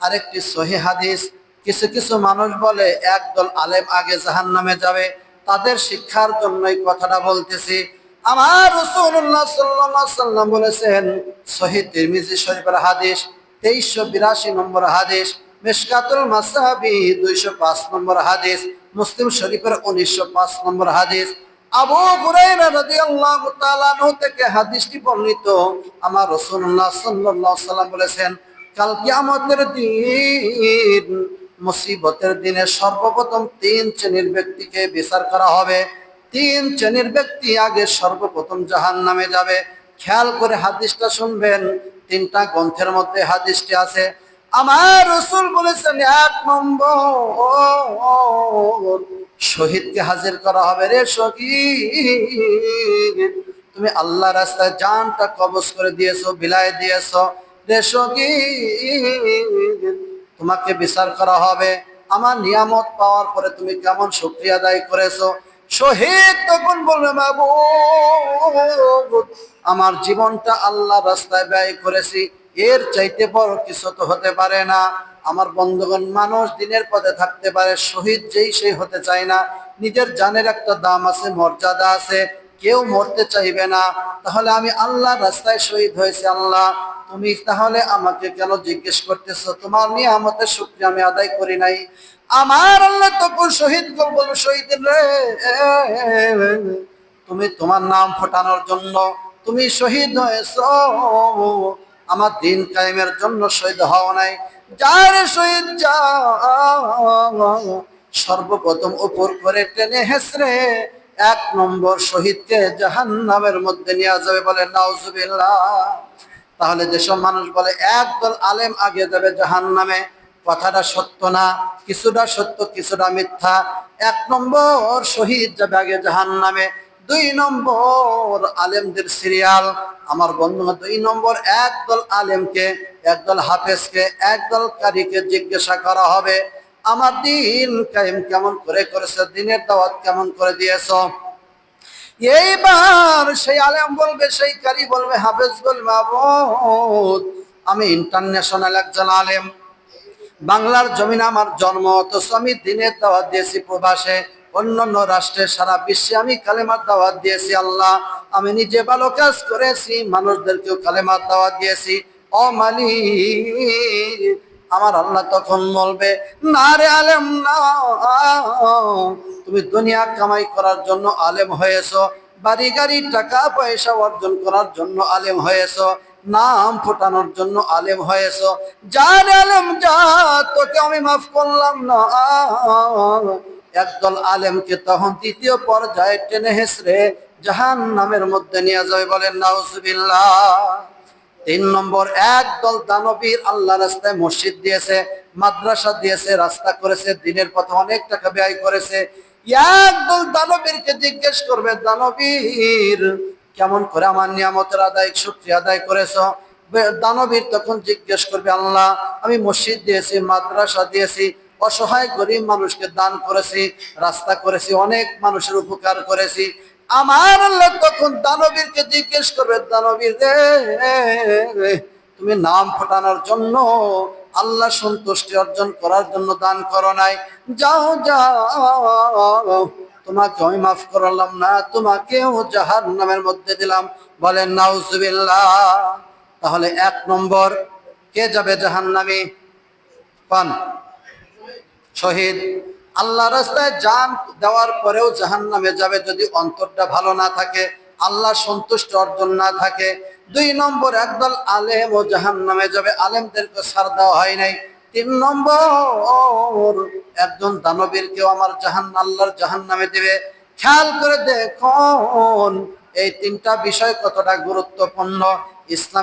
আরেকটি সহিহ হাদিস, কিছু কিছু মানুষ বলে একদল আলেম আগে জাহান্নামে যাবে, তাদের শিক্ষার জন্যই কথাটা বলতেছি। আমার রাসূলুল্লাহ সাল্লাল্লাহু আলাইহি সাল্লাম বলেছেন, সহিহ তিরমিজি শরীফের হাদিস 2382 নম্বর হাদিস, মিশকাতুল মাসাবি 205 নম্বর হাদিস, মুসলিম শরীফের 1905 নম্বর হাদিস। আবু হুরায়রা রাদিয়াল্লাহু তাআলা আনহু থেকে হাদিসটি বর্ণিত। আমার রাসূলুল্লাহ সাল্লাল্লাহু আলাইহি সাল্লাম বলেছেন, কাল কিয়ামতের দিন, মুসিবতের দিনে সর্বপ্রথম তিন শ্রেণীর ব্যক্তিকে বিচার করা হবে। তিন শ্রেণীর ব্যক্তি আগে সর্বপ্রথম জাহান্নামে যাবে। খেয়াল করে হাদিসটা শুনবেন, তিনটা গ্রন্থের মধ্যে হাদিসটি আছে। আমার রাসূল বলেছেন, এক নম্বর, শহীদকে হাজির করা হবে। রে শহীদ, তুমি আল্লাহ রাস্তায় জানটা কবজ করে দিয়েছো, বিলায় দিয়েছো। রে শহীদ, তোমাকে বিচার করা হবে। আমার নিয়ামত পাওয়ার পরে তুমি কেমন শুকরিয়া আদায় করেছো। শহীদ তখন বলবে, মাবুদ, আমার জীবনটা আল্লাহ রাস্তায় ব্যয় করেছি, এর চাইতে বড় কিছু তো হতে পারে না। আমার বন্ধুগণ, মানুষ দিনের পথে থাকতে পারে, শহীদ যেই সেই হতে চায় না। নিজের জানের একটা দাম আছে, মর্যাদা আছে, কেউ মরতে চাইবে না। তাহলে আমি আল্লাহ রাস্তায় শহীদ হয়েছি, আল্লাহ তুমি তাহলে আমাকে কেন জিজ্ঞেস করতেছো? তোমার নিয়ামতের শুকরিয়া আমি আদায় করি নাই। আমার আল্লাহ তখন শহীদ বলবো, শহীদ রে, তুমি তোমার নাম ফোটানোর জন্য তুমি শহীদ হয়েছো, আমার দিন কায়েমের জন্য শহীদ হও নাই। যার শহীদ যা, সর্বপ্রথম উপর করে টেনে হেসরে এক নম্বর শহীদকে জাহান্নামের মধ্যে নিয়ে যাবে। বলে নাউজুবিল্লাহ। তাহলে যেসব মানুষ বলে একদল আলেম আগে যাবে জাহান্নামে, কথাটা সত্য না, কিছুটা সত্য কিছুটা মিথ্যা। এক নম্বর শহীদ যাবে আগে জাহান্নামে। দুই নম্বর আলেমদের সিরিয়াল। আমার বন্ধু, দুই নম্বর একদল আলেমকে, একদল হাফেজকে, একদল কারীকে জিজ্ঞাসা করা হবে, আমার দিন কায়েম কেমন করে করেছে, দিনের দাওয়াত কেমন করে দিয়েছো। এইবার সেই আলেম বলবে, সেই কারি বলবে, হাফেজ বলবে, মাবুদ, আমি ইন্টারন্যাশনাল একজন আলেম, বাংলার জমিনে আমার জন্ম, অথচ আমি দিনের দাওয়াত দিয়েছি প্রবাসে, অন্যান্য রাষ্ট্রে, সারা বিশ্বে আমি কালেমার দাওয়াত দিয়েছি। আল্লাহ, আমি নিজে ভালো কাজ করেছি, মানুষদেরকেও কালেমার দাওয়াত দিয়েছি। ও মালিক, আমার আল্লাহ তখন বলবে, না রে আলেম না, তুমি দুনিয়া কামাই করার জন্য আলেম হয়েছো, বাড়ি গাড়ি টাকা পয়সা অর্জন করার জন্য আলেম হয়েছো, নাম ফোটানোর জন্য আলেম হয়েছো। যার আলেম যা, তোকে আমি মাফ করলাম না। একদল আলেমকে তখন দ্বিতীয় পর্যায়ে টেনে হেসড়ে জাহান্নামের মধ্যে নিয়ে যাবে। বলেন নাউজুবিল্লাহ। তিন নম্বর, একদল দানবীর আল্লাহ রাস্তায় মসজিদ দিয়েছে, মাদ্রাসা দিয়েছে, রাস্তা করেছে, দিনের পথে অনেক টাকা ব্যয় করেছে। একদল দানবীরকে জিজ্ঞেস করবে, দানবীর, কেমন করে আমার নিয়ামতের আদায় শুকরিয়া আদায় করেছো। দানবীর তখন জিজ্ঞেস করবে, আল্লাহ, আমি মসজিদ দিয়েছি, মাদ্রাসা দিয়েছি, অসহায় গরিব মানুষকে দান করেছি, রাস্তা করেছি, অনেক মানুষের উপকার করেছি। আমার আল্লাহ তখন দানবীরকে জিজ্ঞেস করবে, দানবীর রে, তুমি নাম ফোটানোর জন্য, আল্লাহ সন্তুষ্টি অর্জন করার জন্য দান করো নাই। যাও যাও, তোমাকে আমি মাফ করলাম না, তোমাকেও জাহান্নামের মধ্যে দিলাম। বলেন নাউজুবিল্লাহ। তাহলে এক নম্বর কে যাবে জাহান্নামে? পান শহীদ। আল্লাহ রাস্তায় জান দেওয়ার পরেও জাহান্নামে যাবে যদি অন্তরটা ভালো না থাকে, আল্লাহ সন্তুষ্ট অর্জন না থাকে। দুই নম্বর, একদল আলেম ও জাহান্নামে যাবে, আলেমদেরকে ছাড় দেওয়া হয় নাই। তিন নম্বর, একজন দানবীরকেও আমার আল্লাহর জাহান্নামে দেবে। খেয়াল করে দেখুন এই তিনটা বিষয় কতটা গুরুত্বপূর্ণ। ইসলাম